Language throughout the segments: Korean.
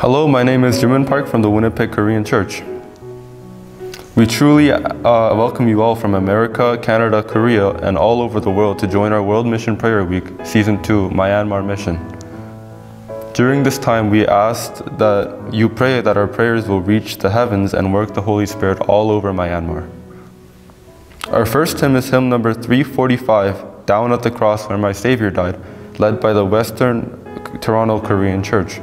Hello, my name is Jimin Park from the Winnipeg Korean Church. We truly welcome you all from America, Canada, Korea, and all over the world to join our World Mission Prayer Week, Season 2, Myanmar Mission. During this time, we asked that you pray that our prayers will reach the heavens and work the Holy Spirit all over Myanmar. Our first hymn is hymn number 345, Down at the Cross Where My Savior Died, led by the Western Toronto Korean Church.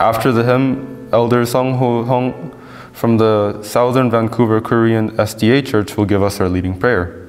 After the hymn, Elder Sung Ho Hong from the Southern Vancouver Korean SDA Church will give us our leading prayer.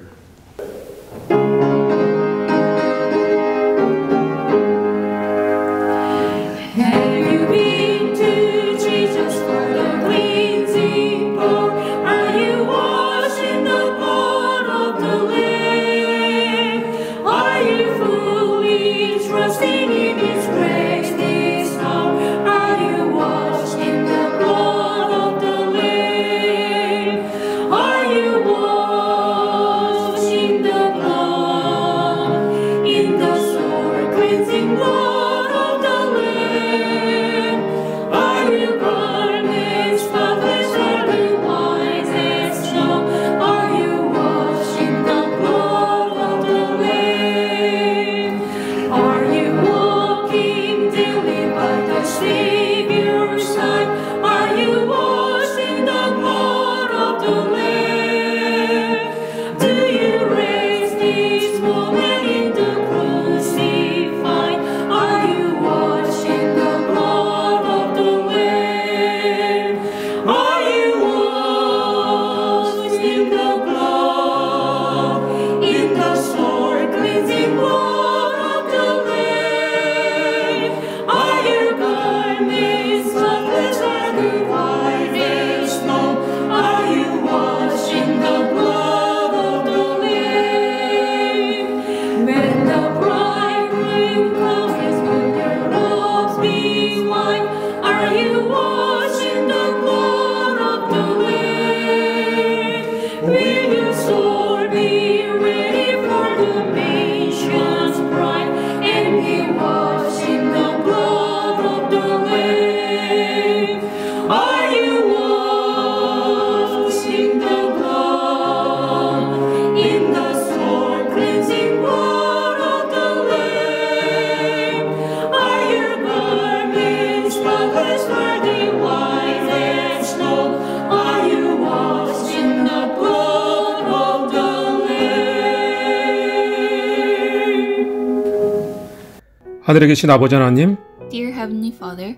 하늘에 계신 아버지 하나님, Dear Heavenly Father,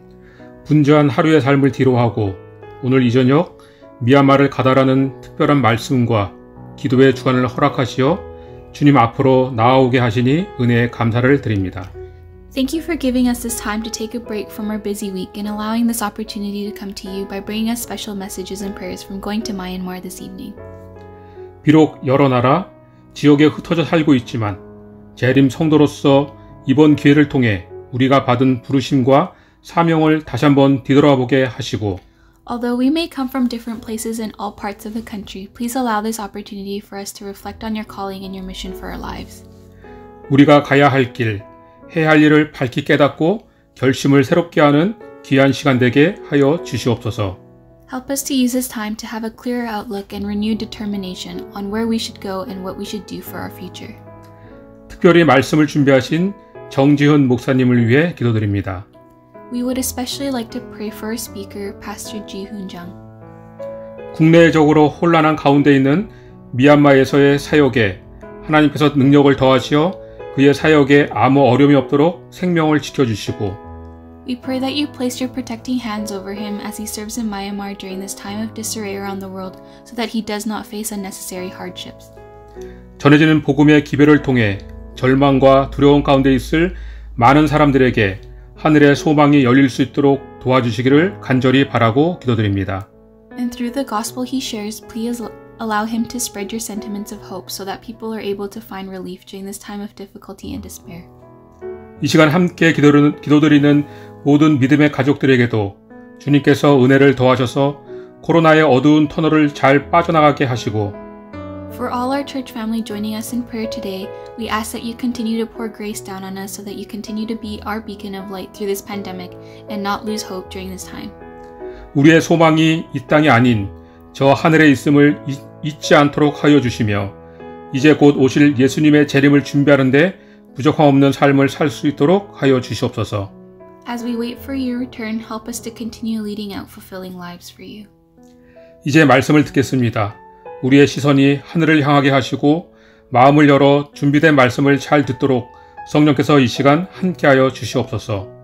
분주한 하루의 삶을 뒤로하고 오늘 이 저녁 미얀마를 가다라는 특별한 말씀과 기도의 주간을 허락하시어 주님 앞으로 나아오게 하시니 은혜에 감사를 드립니다. thank you for giving us this time to take a break from our busy week and allowing this opportunity to come to you by bringing us special messages and prayers from going to Myanmar this evening. 비록 여러 나라, 지역에 흩어져 살고 있지만 재림 성도로서 이번 기회를 통해 우리가 받은 부르심과 사명을 다시 한번 뒤돌아보게 하시고 Although we may come from different places in all parts of the country, please allow this opportunity for us to reflect on your calling and your mission for our lives. 우리가 가야 할 길, 해야 할 일을 밝히 깨닫고 결심을 새롭게 하는 귀한 시간 되게 하여 주시옵소서. Help us to use this time to have a clearer outlook and renewed determination on where we should go and what we should do for our future. 특별히 말씀을 준비하신 정지훈 목사님을 위해 기도드립니다. We would especially like to pray for our speaker, Pastor Ji-hoon Jung. 국내적으로 혼란한 가운데 있는 미얀마에서의 사역에 하나님께서 능력을 더하시어 그의 사역에 아무 어려움이 없도록 생명을 지켜주시고 We pray that you place your protecting hands over him as he serves in Myanmar during this time of disarray around the world so that he does not face unnecessary hardships. 전해지는 복음의 기별을 통해 절망과 두려움 가운데 있을 많은 사람들에게 하늘의 소망이 열릴 수 있도록 도와주시기를 간절히 바라고 기도드립니다. And through the gospel he shares, please allow him to spread your sentiments of hope so that people are able to find relief during this time of difficulty and despair. 이 시간 함께 기도드리는 모든 믿음의 가족들에게도 주님께서 은혜를 더하셔서 코로나의 어두운 터널을 잘 빠져나가게 하시고 For all our church family joining us in prayer today, we ask that you continue to pour grace down on us so that you continue to be our beacon of light through this pandemic and not lose hope during this time. 우리의 소망이 이 땅이 아닌 저 하늘에 있음을 잊지 않도록 하여 주시며 이제 곧 오실 예수님의 재림을 준비하는데 부족함 없는 삶을 살 수 있도록 하여 주시옵소서. As we wait for your return, help us to continue leading out fulfilling lives for you. 이제 말씀을 듣겠습니다. 우리의 시선이 하늘을 향하게 하시고 마음을 열어 준비된 말씀을 잘 듣도록 성령께서 이 시간 함께하여 주시옵소서.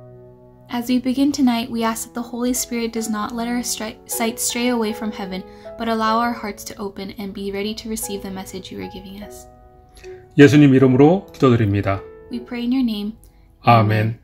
As we begin tonight, we ask that the Holy Spirit does not let our sight stray away from heaven, but allow our hearts to open and be ready to receive the message you are giving us. 예수님 이름으로 기도드립니다. We pray in your name. 아멘.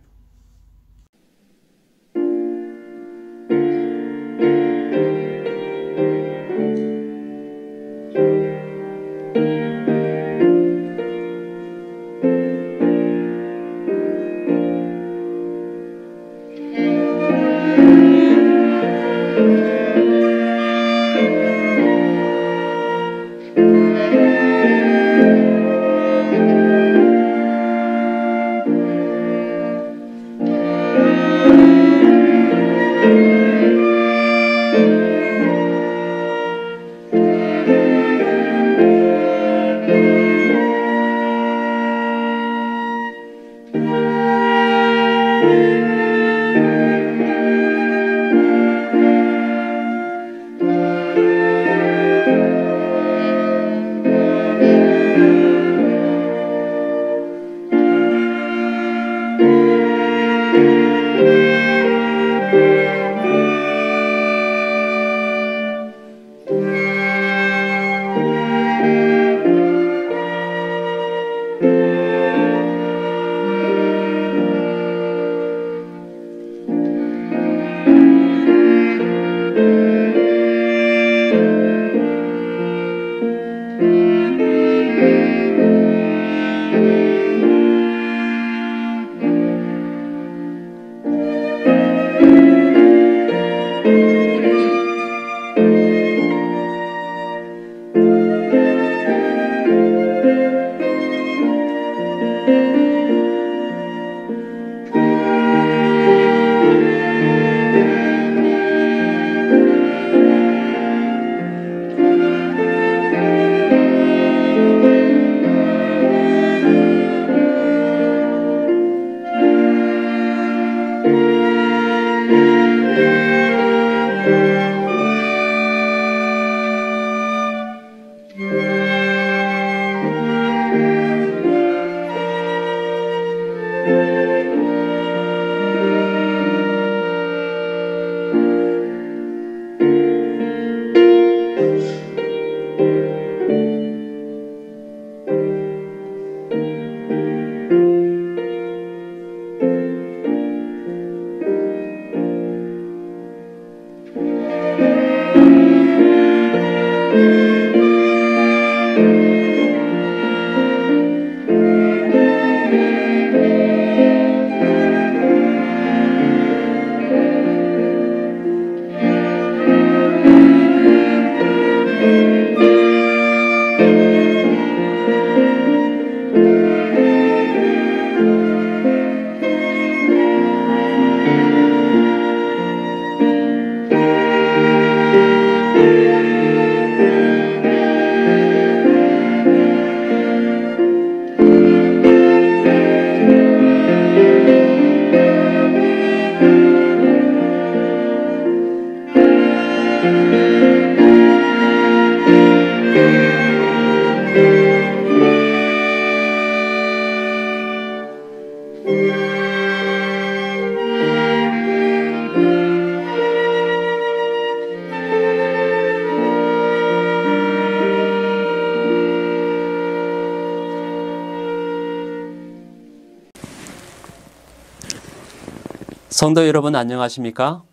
성도 여러분 안녕하십니까?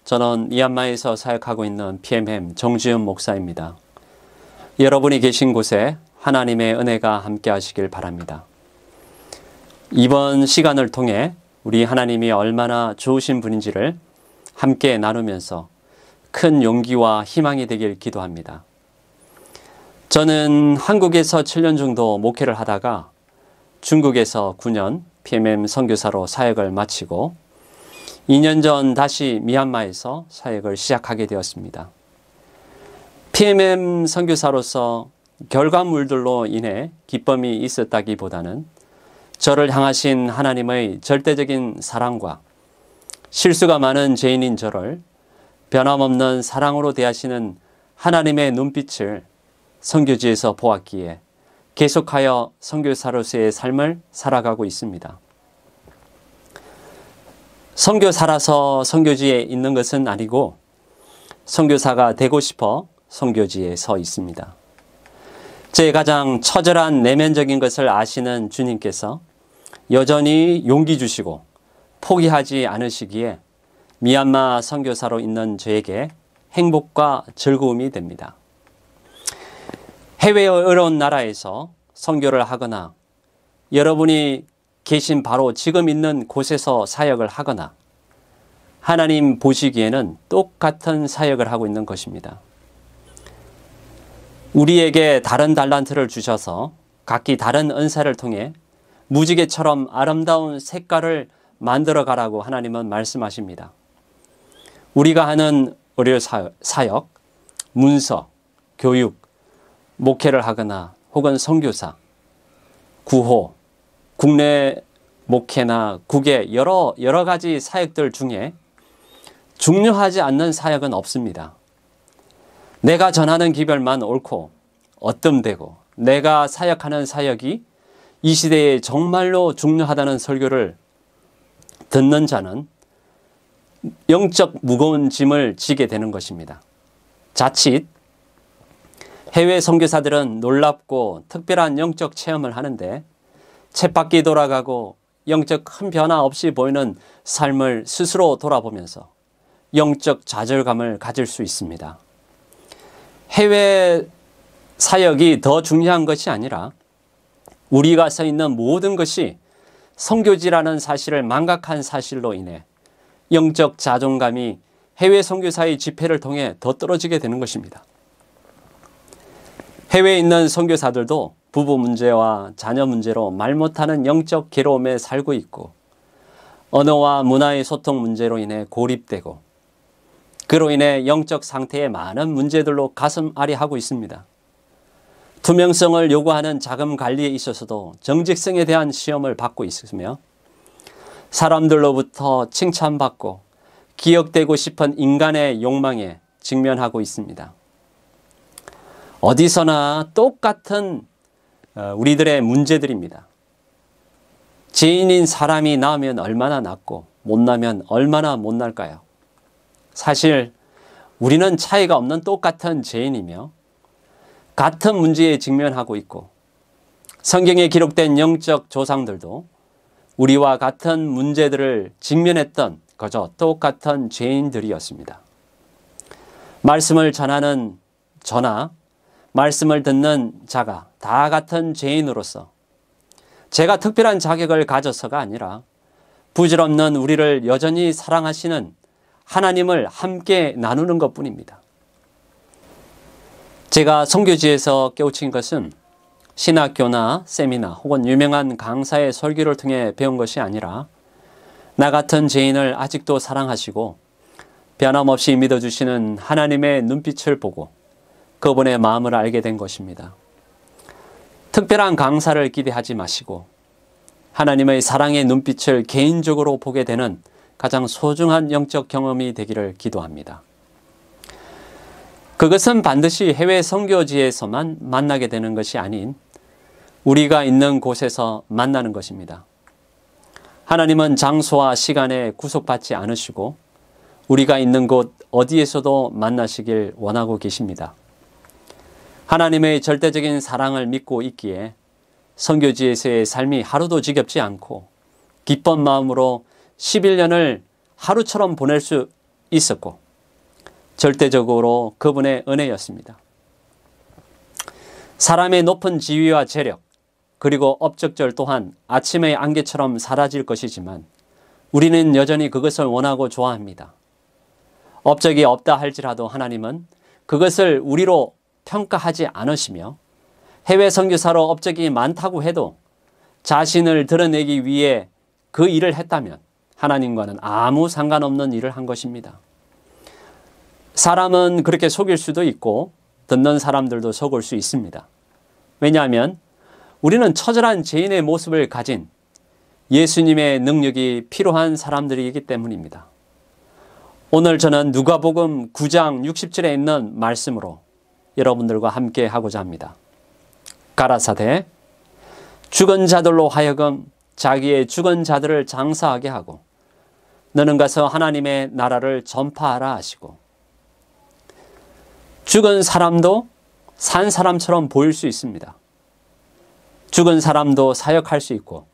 저는 미얀마에서 사역하고 있는 PMM 정지훈 목사입니다. 여러분이 계신 곳에 하나님의 은혜가 함께 하시길 바랍니다. 이번 시간을 통해 우리 하나님이 얼마나 좋으신 분인지를 함께 나누면서 큰 용기와 희망이 되길 기도합니다. 저는 한국에서 7년 정도 목회를 하다가 중국에서 9년 PMM 선교사로 사역을 마치고 2년 전 다시 미얀마에서 사역을 시작하게 되었습니다. PMM 선교사로서 결과물들로 인해 기쁨이 있었다기보다는 저를 향하신 하나님의 절대적인 사랑과 실수가 많은 죄인인 저를 변함없는 사랑으로 대하시는 하나님의 눈빛을 선교지에서 보았기에 계속하여 선교사로서의 삶을 살아가고 있습니다. 선교사라서 선교지에 있는 것은 아니고 선교사가 되고 싶어 선교지에 서 있습니다. 제 가장 처절한 내면적인 것을 아시는 주님께서 여전히 용기 주시고 포기하지 않으시기에 미얀마 선교사로 있는 저에게 행복과 즐거움이 됩니다. 해외의 어려운 나라에서 선교를 하거나 여러분이 계신 바로 지금 있는 곳에서 사역을 하거나 하나님 보시기에는 똑같은 사역을 하고 있는 것입니다. 우리에게 다른 달란트를 주셔서 각기 다른 은사를 통해 무지개처럼 아름다운 색깔을 만들어 가라고 하나님은 말씀하십니다. 우리가 하는 의료 사역, 문서, 교육, 목회를 하거나 혹은 선교사, 구호, 국내 목회나 국외 여러 가지 사역들 중에 중요하지 않는 사역은 없습니다. 내가 전하는 기별만 옳고 어뜸되고 내가 사역하는 사역이 이 시대에 정말로 중요하다는 설교를 듣는 자는 영적 무거운 짐을 지게 되는 것입니다. 자칫 해외 선교사들은 놀랍고 특별한 영적 체험을 하는데 쳇바퀴 돌아가고 영적 큰 변화 없이 보이는 삶을 스스로 돌아보면서 영적 좌절감을 가질 수 있습니다. 해외 사역이 더 중요한 것이 아니라 우리가 서 있는 모든 것이 선교지라는 사실을 망각한 사실로 인해 영적 자존감이 해외 선교사의 집회를 통해 더 떨어지게 되는 것입니다. 해외에 있는 선교사들도 부부 문제와 자녀 문제로 말 못하는 영적 괴로움에 살고 있고 언어와 문화의 소통 문제로 인해 고립되고 그로 인해 영적 상태에 많은 문제들로 가슴 아리하고 있습니다. 투명성을 요구하는 자금 관리에 있어서도 정직성에 대한 시험을 받고 있으며 사람들로부터 칭찬받고 기억되고 싶은 인간의 욕망에 직면하고 있습니다. 어디서나 똑같은 우리들의 문제들입니다. 죄인인 사람이 나으면 얼마나 낫고 못나면 얼마나 못날까요? 사실 우리는 차이가 없는 똑같은 죄인이며 같은 문제에 직면하고 있고 성경에 기록된 영적 조상들도 우리와 같은 문제들을 직면했던 그저 똑같은 죄인들이었습니다. 말씀을 전하는 저나 말씀을 듣는 자가 다 같은 죄인으로서 제가 특별한 자격을 가져서가 아니라 부질없는 우리를 여전히 사랑하시는 하나님을 함께 나누는 것뿐입니다. 제가 선교지에서 깨우친 것은 신학교나 세미나 혹은 유명한 강사의 설교를 통해 배운 것이 아니라 나 같은 죄인을 아직도 사랑하시고 변함없이 믿어주시는 하나님의 눈빛을 보고 그분의 마음을 알게 된 것입니다. 특별한 강사를 기대하지 마시고 하나님의 사랑의 눈빛을 개인적으로 보게 되는 가장 소중한 영적 경험이 되기를 기도합니다. 그것은 반드시 해외 선교지에서만 만나게 되는 것이 아닌 우리가 있는 곳에서 만나는 것입니다. 하나님은 장소와 시간에 구속받지 않으시고 우리가 있는 곳 어디에서도 만나시길 원하고 계십니다. 하나님의 절대적인 사랑을 믿고 있기에 선교지에서의 삶이 하루도 지겹지 않고 기쁜 마음으로 11년을 하루처럼 보낼 수 있었고 절대적으로 그분의 은혜였습니다. 사람의 높은 지위와 재력 그리고 업적절 또한 아침의 안개처럼 사라질 것이지만 우리는 여전히 그것을 원하고 좋아합니다. 업적이 없다 할지라도 하나님은 그것을 우리로 평가하지 않으시며 해외 선교사로 업적이 많다고 해도 자신을 드러내기 위해 그 일을 했다면 하나님과는 아무 상관없는 일을 한 것입니다. 사람은 그렇게 속일 수도 있고 듣는 사람들도 속을 수 있습니다. 왜냐하면 우리는 처절한 죄인의 모습을 가진 예수님의 능력이 필요한 사람들이기 때문입니다. 오늘 저는 누가복음 9장 60절에 있는 말씀으로 여러분들과 함께 하고자 합니다. 가라사대 죽은 자들로 하여금 자기의 죽은 자들을 장사하게 하고 너는 가서 하나님의 나라를 전파하라 하시고. 죽은 사람도 산 사람처럼 보일 수 있습니다. 죽은 사람도 사역할 수 있고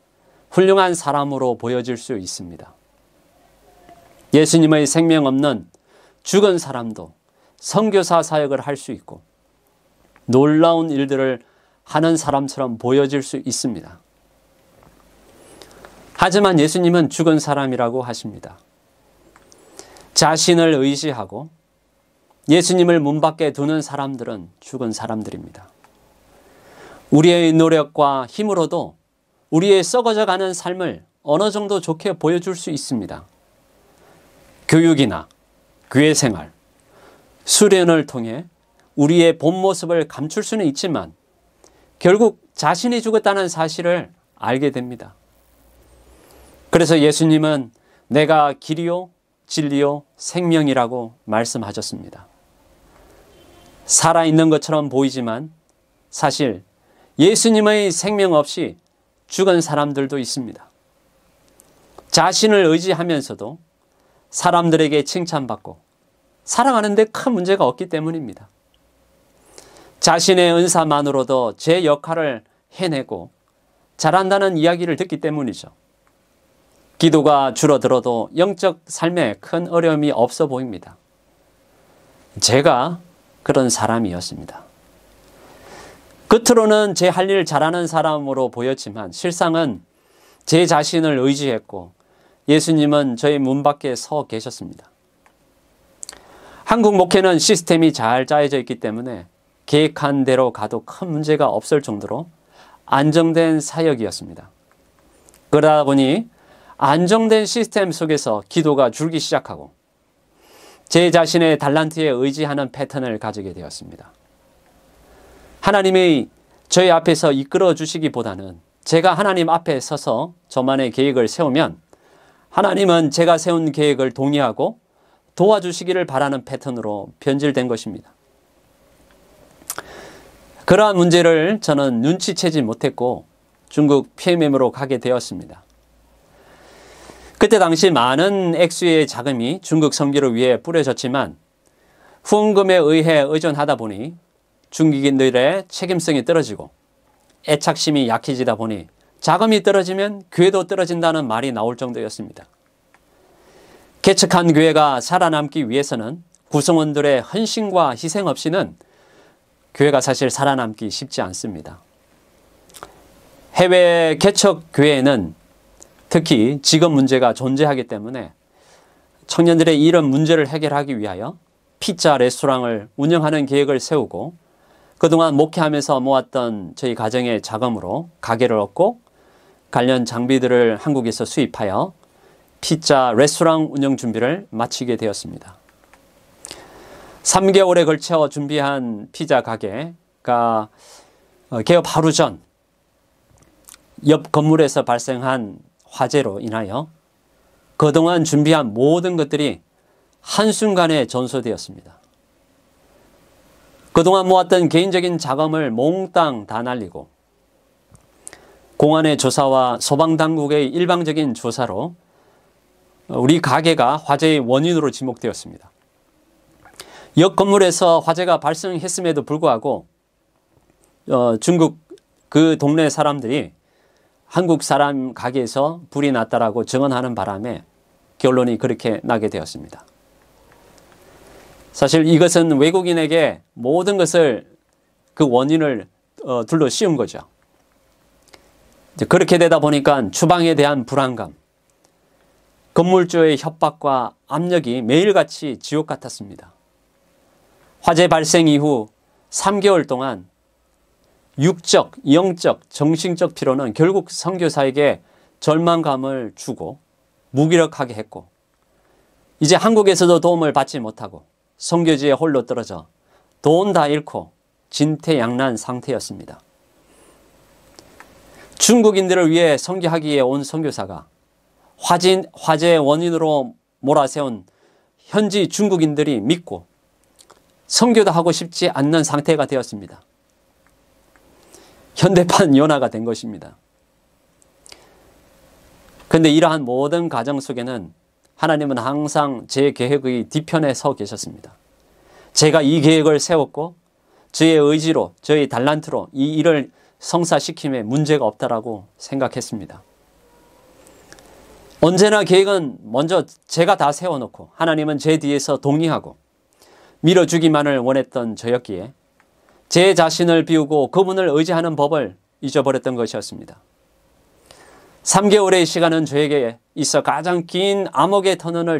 훌륭한 사람으로 보여질 수 있습니다. 예수님의 생명 없는 죽은 사람도 선교사 사역을 할 수 있고 놀라운 일들을 하는 사람처럼 보여질 수 있습니다. 하지만 예수님은 죽은 사람이라고 하십니다. 자신을 의지하고 예수님을 문 밖에 두는 사람들은 죽은 사람들입니다. 우리의 노력과 힘으로도 우리의 썩어져가는 삶을 어느 정도 좋게 보여줄 수 있습니다. 교육이나 교회 생활, 수련을 통해 우리의 본 모습을 감출 수는 있지만 결국 자신이 죽었다는 사실을 알게 됩니다. 그래서 예수님은 내가 길이요 진리요 생명이라고 말씀하셨습니다. 살아있는 것처럼 보이지만 사실 예수님의 생명 없이 죽은 사람들도 있습니다. 자신을 의지하면서도 사람들에게 칭찬받고 살아가는데 큰 문제가 없기 때문입니다. 자신의 은사만으로도 제 역할을 해내고 잘한다는 이야기를 듣기 때문이죠. 기도가 줄어들어도 영적 삶에 큰 어려움이 없어 보입니다. 제가 그런 사람이었습니다. 겉으로는 제 할 일 잘하는 사람으로 보였지만 실상은 제 자신을 의지했고 예수님은 저의 문 밖에 서 계셨습니다. 한국 목회는 시스템이 잘 짜여져 있기 때문에 계획한 대로 가도 큰 문제가 없을 정도로 안정된 사역이었습니다. 그러다 보니 안정된 시스템 속에서 기도가 줄기 시작하고 제 자신의 달란트에 의지하는 패턴을 가지게 되었습니다. 하나님이 저희 앞에서 이끌어 주시기보다는 제가 하나님 앞에 서서 저만의 계획을 세우면 하나님은 제가 세운 계획을 동의하고 도와주시기를 바라는 패턴으로 변질된 것입니다. 그러한 문제를 저는 눈치채지 못했고 중국 PMM으로 가게 되었습니다. 그때 당시 많은 액수의 자금이 중국 선교를 위해 뿌려졌지만 후원금에 의해 의존하다 보니 중국인들의 책임성이 떨어지고 애착심이 약해지다 보니 자금이 떨어지면 교회도 떨어진다는 말이 나올 정도였습니다. 개척한 교회가 살아남기 위해서는 구성원들의 헌신과 희생 없이는 교회가 사실 살아남기 쉽지 않습니다. 해외 개척 교회에는 특히 직업 문제가 존재하기 때문에 청년들의 이런 문제를 해결하기 위하여 피자 레스토랑을 운영하는 계획을 세우고 그동안 목회하면서 모았던 저희 가정의 자금으로 가게를 얻고 관련 장비들을 한국에서 수입하여 피자 레스토랑 운영 준비를 마치게 되었습니다. 3개월에 걸쳐 준비한 피자 가게가 개업 하루 전 옆 건물에서 발생한 화재로 인하여 그동안 준비한 모든 것들이 한순간에 전소되었습니다. 그동안 모았던 개인적인 자금을 몽땅 다 날리고 공안의 조사와 소방당국의 일방적인 조사로 우리 가게가 화재의 원인으로 지목되었습니다. 옆 건물에서 화재가 발생했음에도 불구하고 중국 그 동네 사람들이 한국 사람 가게에서 불이 났다라고 증언하는 바람에 결론이 그렇게 나게 되었습니다. 사실 이것은 외국인에게 모든 것을 그 원인을 둘러 씌운 거죠. 그렇게 되다 보니까 주방에 대한 불안감, 건물주의 협박과 압력이 매일같이 지옥 같았습니다. 화재 발생 이후 3개월 동안 육적, 영적, 정신적 피로는 결국 선교사에게 절망감을 주고 무기력하게 했고, 이제 한국에서도 도움을 받지 못하고 선교지에 홀로 떨어져 돈 다 잃고 진퇴양난 상태였습니다. 중국인들을 위해 선교하기에 온 선교사가 화제의 원인으로 몰아세운 현지 중국인들이 믿고 선교도 하고 싶지 않는 상태가 되었습니다. 현대판 연화가 된 것입니다. 그런데 이러한 모든 과정 속에는 하나님은 항상 제 계획의 뒤편에 서 계셨습니다. 제가 이 계획을 세웠고 저의 의지로, 저의 달란트로 이 일을 성사시킴에 문제가 없다라고 생각했습니다. 언제나 계획은 먼저 제가 다 세워놓고 하나님은 제 뒤에서 동의하고 밀어주기만을 원했던 저였기에 제 자신을 비우고 그분을 의지하는 법을 잊어버렸던 것이었습니다. 3개월의 시간은 저에게 있어 가장 긴 암흑의 터널을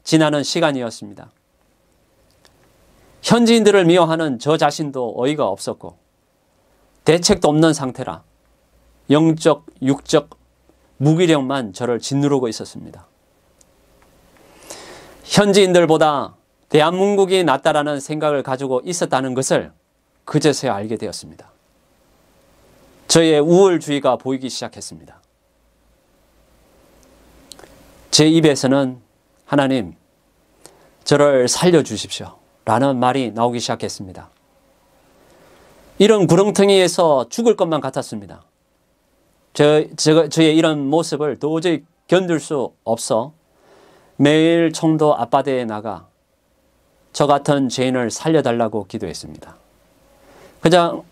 지나는 시간이었습니다. 현지인들을 미워하는 저 자신도 어이가 없었고 대책도 없는 상태라 영적, 육적 무기력만 저를 짓누르고 있었습니다. 현지인들보다 대한민국이 낫다라는 생각을 가지고 있었다는 것을 그제서야 알게 되었습니다. 저의 우월주의가 보이기 시작했습니다. 제 입에서는 하나님, 저를 살려주십시오 라는 말이 나오기 시작했습니다. 이런 구렁텅이에서 죽을 것만 같았습니다. 저의 이런 모습을 도저히 견딜 수 없어 매일 청도 앞바다에 나가 저 같은 죄인을 살려달라고 기도했습니다. 그냥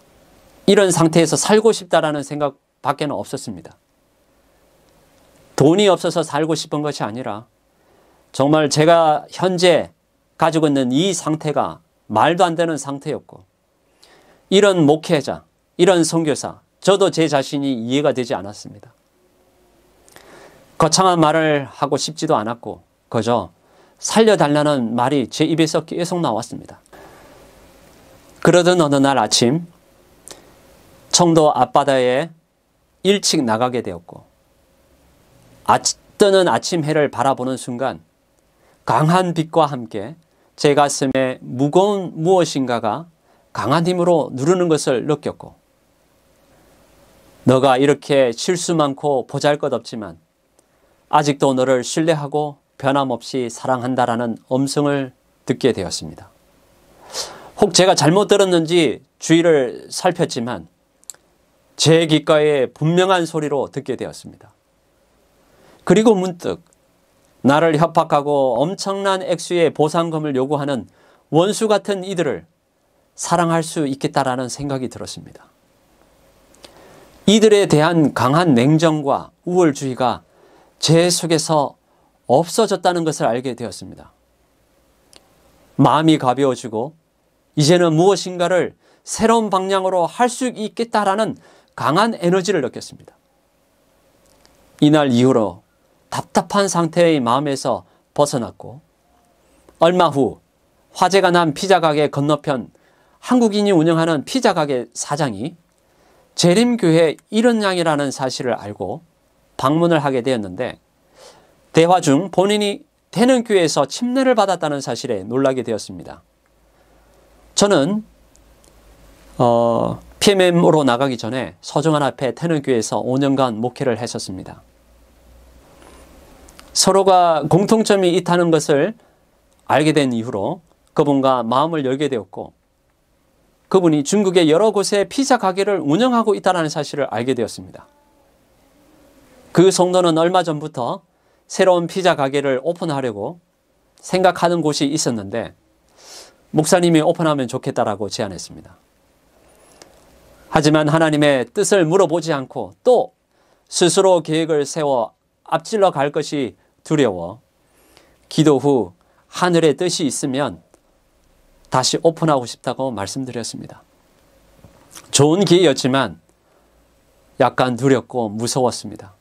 이런 상태에서 살고 싶다라는 생각밖에 없었습니다. 돈이 없어서 살고 싶은 것이 아니라 정말 제가 현재 가지고 있는 이 상태가 말도 안 되는 상태였고 이런 목회자, 이런 선교사, 저도 제 자신이 이해가 되지 않았습니다. 거창한 말을 하고 싶지도 않았고 그저 살려달라는 말이 제 입에서 계속 나왔습니다. 그러던 어느 날 아침 청도 앞바다에 일찍 나가게 되었고 뜨는 아침 해를 바라보는 순간 강한 빛과 함께 제 가슴에 무거운 무엇인가가 강한 힘으로 누르는 것을 느꼈고 너가 이렇게 실수 많고 보잘것없지만 아직도 너를 신뢰하고 변함없이 사랑한다라는 음성을 듣게 되었습니다. 혹 제가 잘못 들었는지 주위를 살폈지만 제 귓가에 분명한 소리로 듣게 되었습니다. 그리고 문득 나를 협박하고 엄청난 액수의 보상금을 요구하는 원수 같은 이들을 사랑할 수 있겠다라는 생각이 들었습니다. 이들에 대한 강한 냉정과 우월주의가 제 속에서 없어졌다는 것을 알게 되었습니다. 마음이 가벼워지고 이제는 무엇인가를 새로운 방향으로 할 수 있겠다라는 강한 에너지를 느꼈습니다. 이날 이후로 답답한 상태의 마음에서 벗어났고 얼마 후 화재가 난 피자가게 건너편 한국인이 운영하는 피자가게 사장이 재림교회 일원양이라는 사실을 알고 방문을 하게 되었는데 대화 중 본인이 태능교회에서 침례를 받았다는 사실에 놀라게 되었습니다. 저는 PMM으로 나가기 전에 서정환 앞에 태능교회에서 5년간 목회를 했었습니다. 서로가 공통점이 있다는 것을 알게 된 이후로 그분과 마음을 열게 되었고 그분이 중국의 여러 곳에 피자 가게를 운영하고 있다는 사실을 알게 되었습니다. 그 성도는 얼마 전부터 새로운 피자 가게를 오픈하려고 생각하는 곳이 있었는데 목사님이 오픈하면 좋겠다라고 제안했습니다. 하지만 하나님의 뜻을 물어보지 않고 또 스스로 계획을 세워 앞질러 갈 것이 두려워 기도 후 하늘의 뜻이 있으면 다시 오픈하고 싶다고 말씀드렸습니다. 좋은 기회였지만 약간 두렵고 무서웠습니다.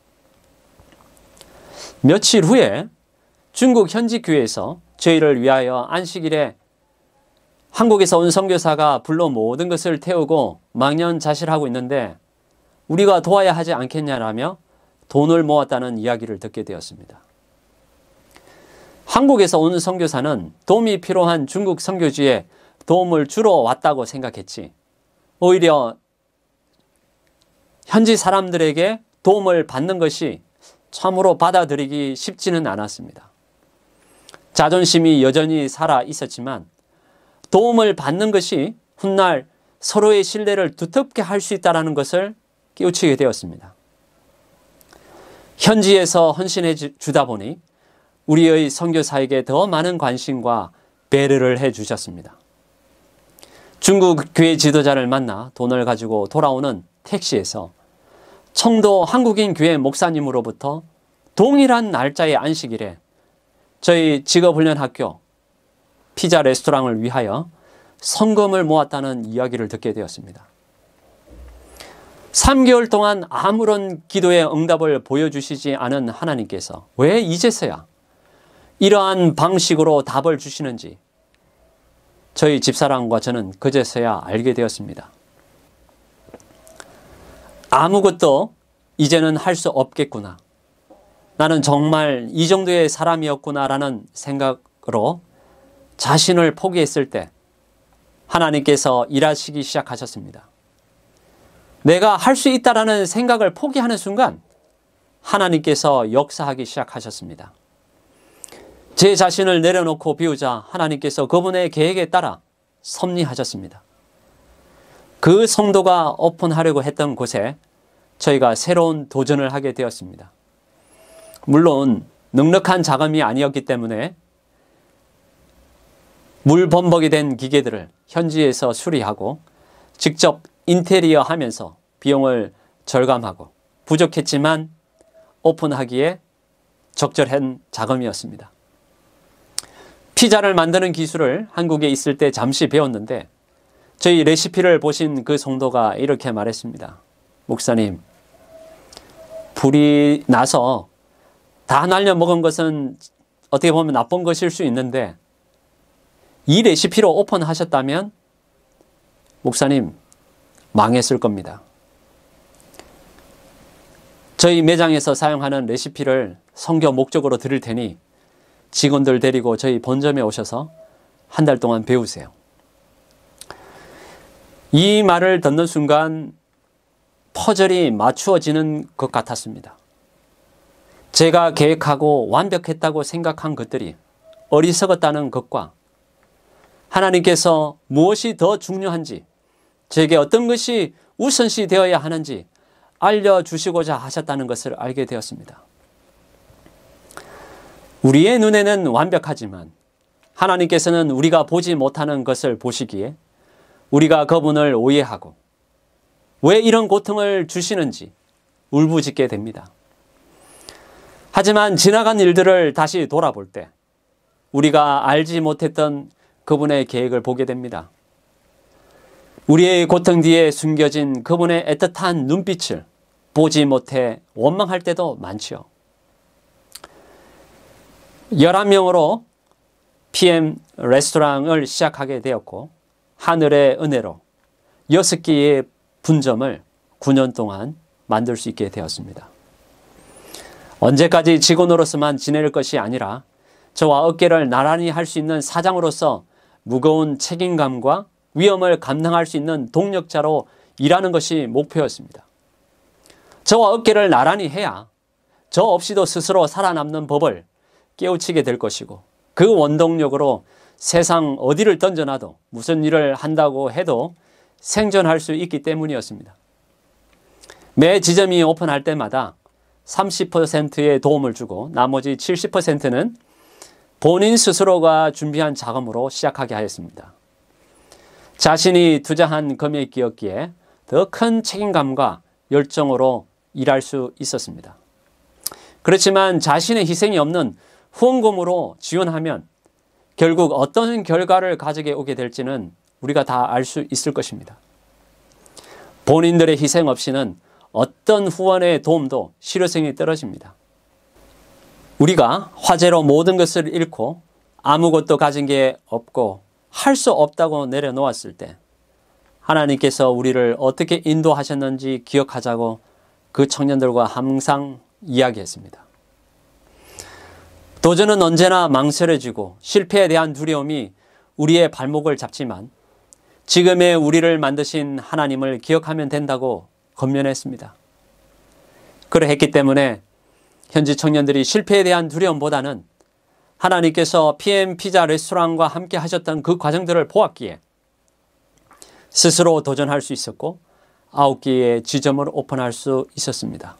며칠 후에 중국 현지 교회에서 저희를 위하여 안식일에 한국에서 온 선교사가 불로 모든 것을 태우고 망연자실하고 있는데 우리가 도와야 하지 않겠냐라며 돈을 모았다는 이야기를 듣게 되었습니다. 한국에서 온 선교사는 도움이 필요한 중국 선교지에 도움을 주러 왔다고 생각했지 오히려 현지 사람들에게 도움을 받는 것이 참으로 받아들이기 쉽지는 않았습니다. 자존심이 여전히 살아 있었지만 도움을 받는 것이 훗날 서로의 신뢰를 두텁게 할 수 있다는 것을 깨우치게 되었습니다. 현지에서 헌신해 주다 보니 우리의 선교사에게 더 많은 관심과 배려를 해 주셨습니다. 중국 교회 지도자를 만나 돈을 가지고 돌아오는 택시에서 청도 한국인 교회 목사님으로부터 동일한 날짜의 안식일에 저희 직업훈련학교 피자 레스토랑을 위하여 성금을 모았다는 이야기를 듣게 되었습니다. 3개월 동안 아무런 기도의 응답을 보여주시지 않은 하나님께서 왜 이제서야 이러한 방식으로 답을 주시는지 저희 집사람과 저는 그제서야 알게 되었습니다. 아무것도 이제는 할 수 없겠구나. 나는 정말 이 정도의 사람이었구나라는 생각으로 자신을 포기했을 때 하나님께서 일하시기 시작하셨습니다. 내가 할 수 있다라는 생각을 포기하는 순간 하나님께서 역사하기 시작하셨습니다. 제 자신을 내려놓고 비우자 하나님께서 그분의 계획에 따라 섭리하셨습니다. 그 성도가 오픈하려고 했던 곳에 저희가 새로운 도전을 하게 되었습니다. 물론 넉넉한 자금이 아니었기 때문에 물범벅이 된 기계들을 현지에서 수리하고 직접 인테리어 하면서 비용을 절감하고 부족했지만 오픈하기에 적절한 자금이었습니다. 피자를 만드는 기술을 한국에 있을 때 잠시 배웠는데 저희 레시피를 보신 그 성도가 이렇게 말했습니다. 목사님, 불이 나서 다 날려 먹은 것은 어떻게 보면 나쁜 것일 수 있는데 이 레시피로 오픈하셨다면 목사님 망했을 겁니다. 저희 매장에서 사용하는 레시피를 선교 목적으로 드릴 테니 직원들 데리고 저희 본점에 오셔서 한 달 동안 배우세요. 이 말을 듣는 순간 퍼즐이 맞추어지는 것 같았습니다. 제가 계획하고 완벽했다고 생각한 것들이 어리석었다는 것과 하나님께서 무엇이 더 중요한지 제게 어떤 것이 우선시 되어야 하는지 알려주시고자 하셨다는 것을 알게 되었습니다. 우리의 눈에는 완벽하지만 하나님께서는 우리가 보지 못하는 것을 보시기에 우리가 그분을 오해하고 왜 이런 고통을 주시는지 울부짖게 됩니다. 하지만 지나간 일들을 다시 돌아볼 때 우리가 알지 못했던 그분의 계획을 보게 됩니다. 우리의 고통 뒤에 숨겨진 그분의 애틋한 눈빛을 보지 못해 원망할 때도 많지요. 11명으로 PM 레스토랑을 시작하게 되었고 하늘의 은혜로 6개의 분점을 9년 동안 만들 수 있게 되었습니다. 언제까지 직원으로서만 지낼 것이 아니라 저와 어깨를 나란히 할 수 있는 사장으로서 무거운 책임감과 위험을 감당할 수 있는 동력자로 일하는 것이 목표였습니다. 저와 어깨를 나란히 해야 저 없이도 스스로 살아남는 법을 깨우치게 될 것이고 그 원동력으로 세상 어디를 던져놔도 무슨 일을 한다고 해도 생존할 수 있기 때문이었습니다. 매 지점이 오픈할 때마다 30%의 도움을 주고 나머지 70%는 본인 스스로가 준비한 자금으로 시작하게 하였습니다. 자신이 투자한 금액이었기에 더 큰 책임감과 열정으로 일할 수 있었습니다. 그렇지만 자신의 희생이 없는 후원금으로 지원하면 결국 어떤 결과를 가지게 오게 될지는 우리가 다 알 수 있을 것입니다. 본인들의 희생 없이는 어떤 후원의 도움도 실효성이 떨어집니다. 우리가 화재로 모든 것을 잃고 아무것도 가진 게 없고 할 수 없다고 내려놓았을 때 하나님께서 우리를 어떻게 인도하셨는지 기억하자고 그 청년들과 항상 이야기했습니다. 도전은 언제나 망설여지고 실패에 대한 두려움이 우리의 발목을 잡지만 지금의 우리를 만드신 하나님을 기억하면 된다고 권면했습니다. 그러했기 때문에 현지 청년들이 실패에 대한 두려움보다는 하나님께서 PM 피자 레스토랑과 함께 하셨던 그 과정들을 보았기에 스스로 도전할 수 있었고 9개의 지점을 오픈할 수 있었습니다.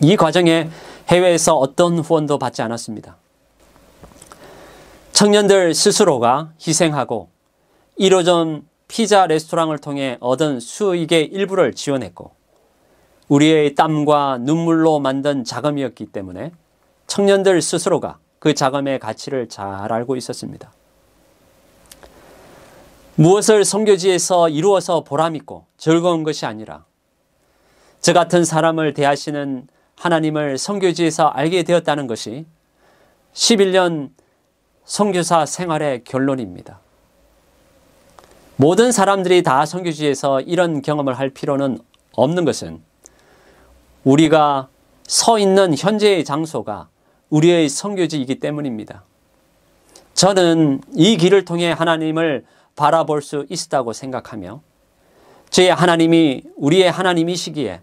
이 과정에 해외에서 어떤 후원도 받지 않았습니다. 청년들 스스로가 희생하고 1호점 피자 레스토랑을 통해 얻은 수익의 일부를 지원했고 우리의 땀과 눈물로 만든 자금이었기 때문에 청년들 스스로가 그 자금의 가치를 잘 알고 있었습니다. 무엇을 선교지에서 이루어서 보람있고 즐거운 것이 아니라 저 같은 사람을 대하시는 하나님을 선교지에서 알게 되었다는 것이 11년 선교사 생활의 결론입니다. 모든 사람들이 다 선교지에서 이런 경험을 할 필요는 없는 것은 우리가 서 있는 현재의 장소가 우리의 선교지이기 때문입니다. 저는 이 길을 통해 하나님을 바라볼 수 있다고 생각하며 제 하나님이 우리의 하나님이시기에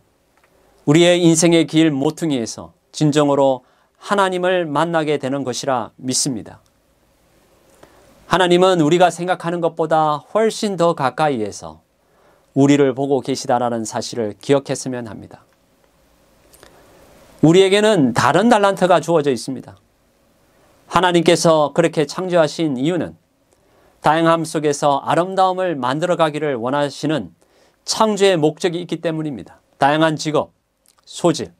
우리의 인생의 길 모퉁이에서 진정으로 하나님을 만나게 되는 것이라 믿습니다. 하나님은 우리가 생각하는 것보다 훨씬 더 가까이에서 우리를 보고 계시다라는 사실을 기억했으면 합니다. 우리에게는 다른 달란트가 주어져 있습니다. 하나님께서 그렇게 창조하신 이유는 다양함 속에서 아름다움을 만들어가기를 원하시는 창조의 목적이 있기 때문입니다. 다양한 직업, 소질,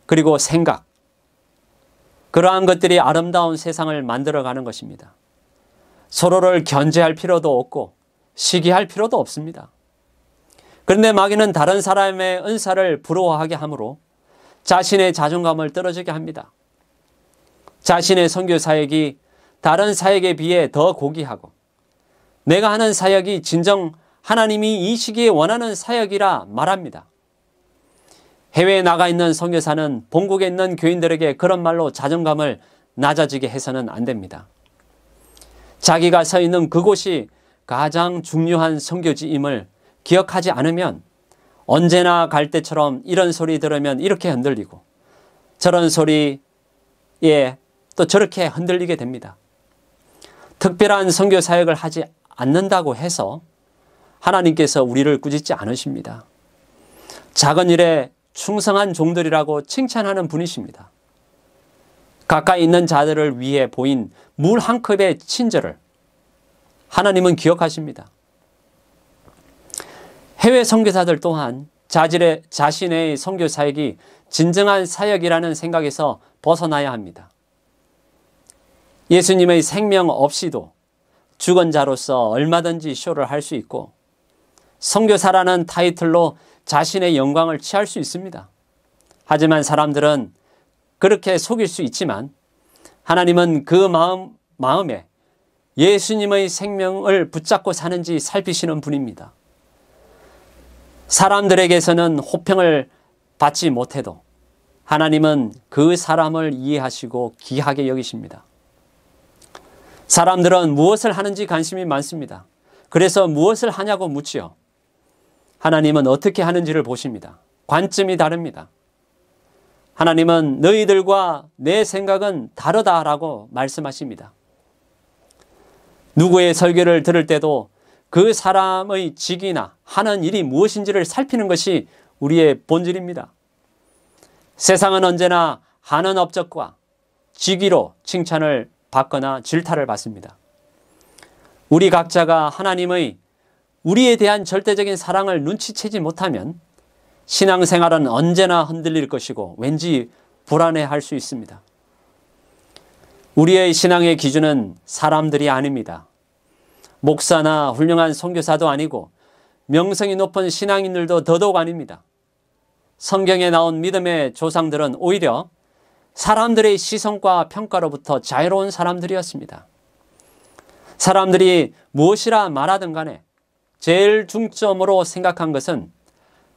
그리고 생각, 그러한 것들이 아름다운 세상을 만들어가는 것입니다. 서로를 견제할 필요도 없고 시기할 필요도 없습니다. 그런데 마귀는 다른 사람의 은사를 부러워하게 하므로 자신의 자존감을 떨어지게 합니다. 자신의 선교 사역이 다른 사역에 비해 더 고귀하고 내가 하는 사역이 진정 하나님이 이 시기에 원하는 사역이라 말합니다. 해외에 나가 있는 선교사는 본국에 있는 교인들에게 그런 말로 자존감을 낮아지게 해서는 안 됩니다. 자기가 서 있는 그곳이 가장 중요한 선교지임을 기억하지 않으면 언제나 갈 때처럼 이런 소리 들으면 이렇게 흔들리고 저런 소리에 또 저렇게 흔들리게 됩니다. 특별한 선교 사역을 하지 않는다고 해서 하나님께서 우리를 꾸짖지 않으십니다. 작은 일에 충성한 종들이라고 칭찬하는 분이십니다. 가까이 있는 자들을 위해 보인 물 한 컵의 친절을 하나님은 기억하십니다. 해외 선교사들 또한 자신의 선교 사역이 진정한 사역이라는 생각에서 벗어나야 합니다. 예수님의 생명 없이도 죽은 자로서 얼마든지 쇼를 할 수 있고 선교사라는 타이틀로 자신의 영광을 취할 수 있습니다. 하지만 사람들은 그렇게 속일 수 있지만 하나님은 그 마음에 예수님의 생명을 붙잡고 사는지 살피시는 분입니다. 사람들에게서는 호평을 받지 못해도 하나님은 그 사람을 이해하시고 귀하게 여기십니다. 사람들은 무엇을 하는지 관심이 많습니다. 그래서 무엇을 하냐고 묻지요. 하나님은 어떻게 하는지를 보십니다. 관점이 다릅니다. 하나님은 너희들과 내 생각은 다르다라고 말씀하십니다. 누구의 설교를 들을 때도 그 사람의 직위나 하는 일이 무엇인지를 살피는 것이 우리의 본질입니다. 세상은 언제나 하는 업적과 직위로 칭찬을 받거나 질타를 받습니다. 우리 각자가 하나님의 우리에 대한 절대적인 사랑을 눈치채지 못하면 신앙생활은 언제나 흔들릴 것이고 왠지 불안해할 수 있습니다. 우리의 신앙의 기준은 사람들이 아닙니다. 목사나 훌륭한 선교사도 아니고 명성이 높은 신앙인들도 더더욱 아닙니다. 성경에 나온 믿음의 조상들은 오히려 사람들의 시선과 평가로부터 자유로운 사람들이었습니다. 사람들이 무엇이라 말하든 간에 제일 중점으로 생각한 것은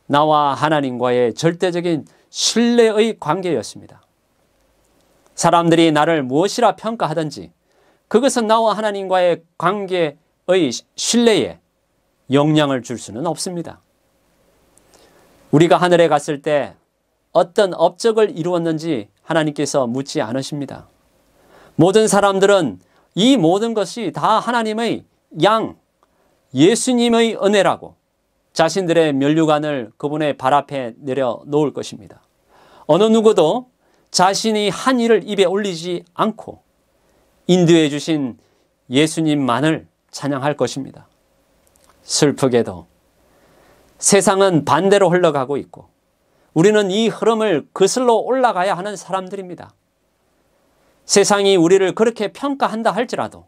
나와 하나님과의 절대적인 신뢰의 관계였습니다. 사람들이 나를 무엇이라 평가하든지 그것은 나와 하나님과의 관계의 신뢰에 영향을 줄 수는 없습니다. 우리가 하늘에 갔을 때 어떤 업적을 이루었는지 하나님께서 묻지 않으십니다. 모든 사람들은 이 모든 것이 다 하나님의 양, 예수님의 은혜라고 자신들의 면류관을 그분의 발 앞에 내려놓을 것입니다. 어느 누구도 자신이 한 일을 입에 올리지 않고 인도해 주신 예수님만을 찬양할 것입니다. 슬프게도 세상은 반대로 흘러가고 있고 우리는 이 흐름을 거슬러 올라가야 하는 사람들입니다. 세상이 우리를 그렇게 평가한다 할지라도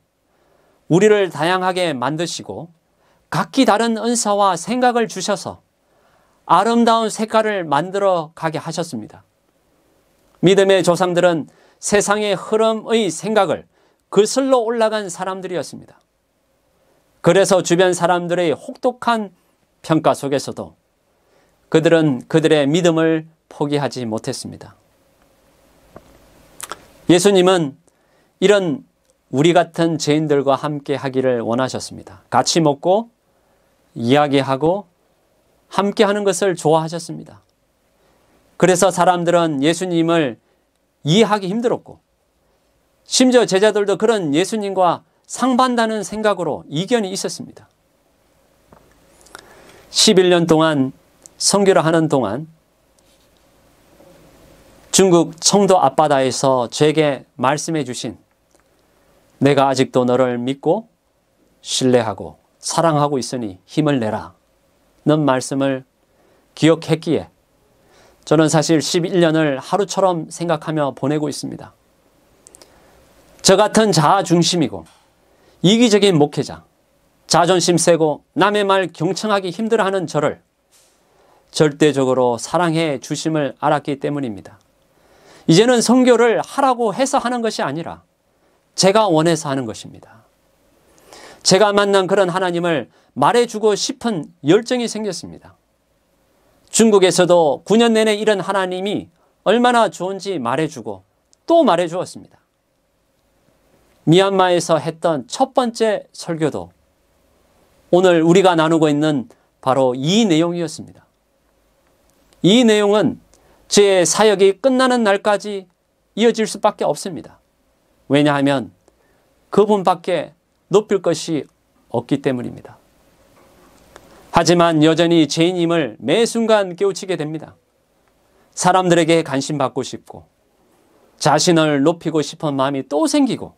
우리를 다양하게 만드시고 각기 다른 은사와 생각을 주셔서 아름다운 색깔을 만들어 가게 하셨습니다. 믿음의 조상들은 세상의 흐름의 생각을 거슬러 올라간 사람들이었습니다. 그래서 주변 사람들의 혹독한 평가 속에서도 그들은 그들의 믿음을 포기하지 못했습니다. 예수님은 이런 우리 같은 죄인들과 함께 하기를 원하셨습니다. 같이 먹고 이야기하고 함께 하는 것을 좋아하셨습니다. 그래서 사람들은 예수님을 이해하기 힘들었고 심지어 제자들도 그런 예수님과 상반다는 생각으로 이견이 있었습니다. 11년 동안 선교를 하는 동안 중국 청도 앞바다에서 제게 말씀해 주신 내가 아직도 너를 믿고 신뢰하고 사랑하고 있으니 힘을 내라 는 말씀을 기억했기에 저는 사실 11년을 하루처럼 생각하며 보내고 있습니다. 저 같은 자아중심이고 이기적인 목회자, 자존심 세고 남의 말 경청하기 힘들어하는 저를 절대적으로 사랑해 주심을 알았기 때문입니다. 이제는 선교를 하라고 해서 하는 것이 아니라 제가 원해서 하는 것입니다. 제가 만난 그런 하나님을 말해주고 싶은 열정이 생겼습니다. 중국에서도 9년 내내 이런 하나님이 얼마나 좋은지 말해주고 또 말해주었습니다. 미얀마에서 했던 첫 번째 설교도 오늘 우리가 나누고 있는 바로 이 내용이었습니다. 이 내용은 제 사역이 끝나는 날까지 이어질 수밖에 없습니다. 왜냐하면 그분밖에 높일 것이 없기 때문입니다. 하지만 여전히 죄인임을 매 순간 깨우치게 됩니다. 사람들에게 관심받고 싶고 자신을 높이고 싶은 마음이 또 생기고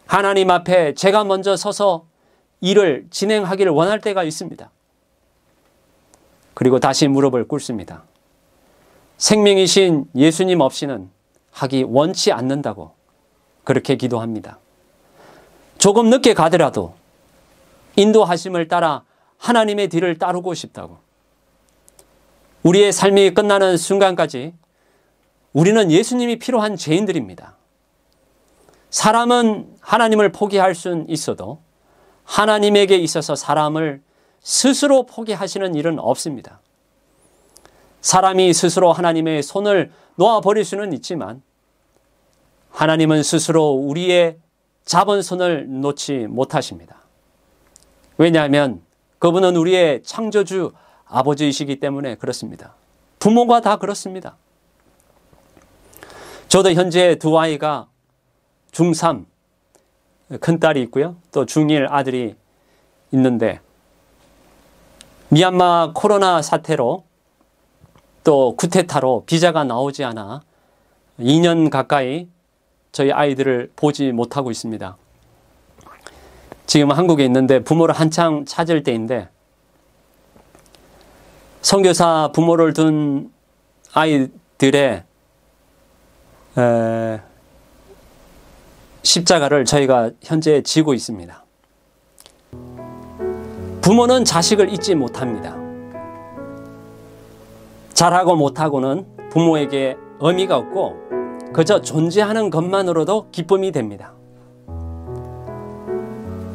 하나님 앞에 제가 먼저 서서 일을 진행하기를 원할 때가 있습니다. 그리고 다시 무릎을 꿇습니다. 생명이신 예수님 없이는 하기 원치 않는다고 그렇게 기도합니다. 조금 늦게 가더라도 인도하심을 따라 하나님의 뒤를 따르고 싶다고. 우리의 삶이 끝나는 순간까지 우리는 예수님이 필요한 죄인들입니다. 사람은 하나님을 포기할 수는 있어도 하나님에게 있어서 사람을 스스로 포기하시는 일은 없습니다. 사람이 스스로 하나님의 손을 놓아버릴 수는 있지만 하나님은 스스로 우리의 잡은 손을 놓지 못하십니다. 왜냐하면 그분은 우리의 창조주 아버지이시기 때문에 그렇습니다. 부모가 다 그렇습니다. 저도 현재 두 아이가 중3, 큰딸이 있고요. 또 중1 아들이 있는데 미얀마 코로나 사태로 또 쿠데타로 비자가 나오지 않아 2년 가까이 저희 아이들을 보지 못하고 있습니다. 지금 한국에 있는데 부모를 한창 찾을 때인데 선교사 부모를 둔 아이들의 십자가를 저희가 현재 지고 있습니다. 부모는 자식을 잊지 못합니다. 잘하고 못하고는 부모에게 의미가 없고 그저 존재하는 것만으로도 기쁨이 됩니다.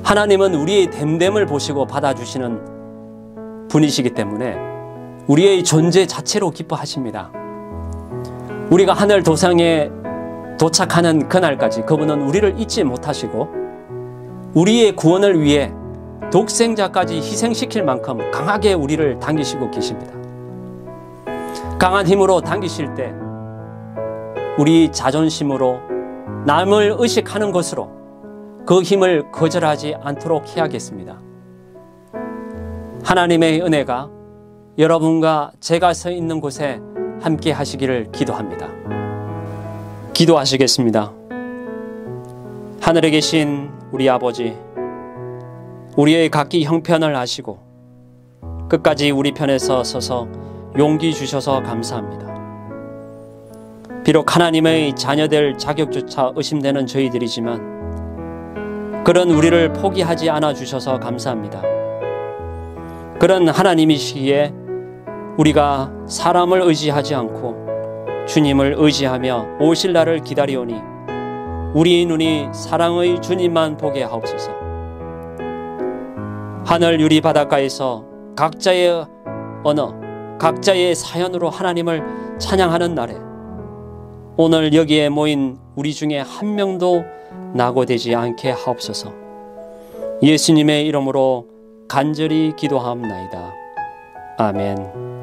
하나님은 우리의 됨됨을 보시고 받아주시는 분이시기 때문에 우리의 존재 자체로 기뻐하십니다. 우리가 하늘 도상에 도착하는 그날까지 그분은 우리를 잊지 못하시고 우리의 구원을 위해 독생자까지 희생시킬 만큼 강하게 우리를 당기시고 계십니다. 강한 힘으로 당기실 때 우리 자존심으로 남을 의식하는 것으로 그 힘을 거절하지 않도록 해야겠습니다. 하나님의 은혜가 여러분과 제가 서 있는 곳에 함께 하시기를 기도합니다. 기도하시겠습니다. 하늘에 계신 우리 아버지, 우리의 각기 형편을 아시고 끝까지 우리 편에 서서 용기 주셔서 감사합니다. 비록 하나님의 자녀될 자격조차 의심되는 저희들이지만 그런 우리를 포기하지 않아 주셔서 감사합니다. 그런 하나님이시기에 우리가 사람을 의지하지 않고 주님을 의지하며 오실 날을 기다리오니 우리의 눈이 사랑의 주님만 보게 하옵소서. 하늘 유리 바닷가에서 각자의 언어, 각자의 사연으로 하나님을 찬양하는 날에 오늘 여기에 모인 우리 중에 한 명도 낙오되지 않게 하옵소서. 예수님의 이름으로 간절히 기도하옵나이다. 아멘.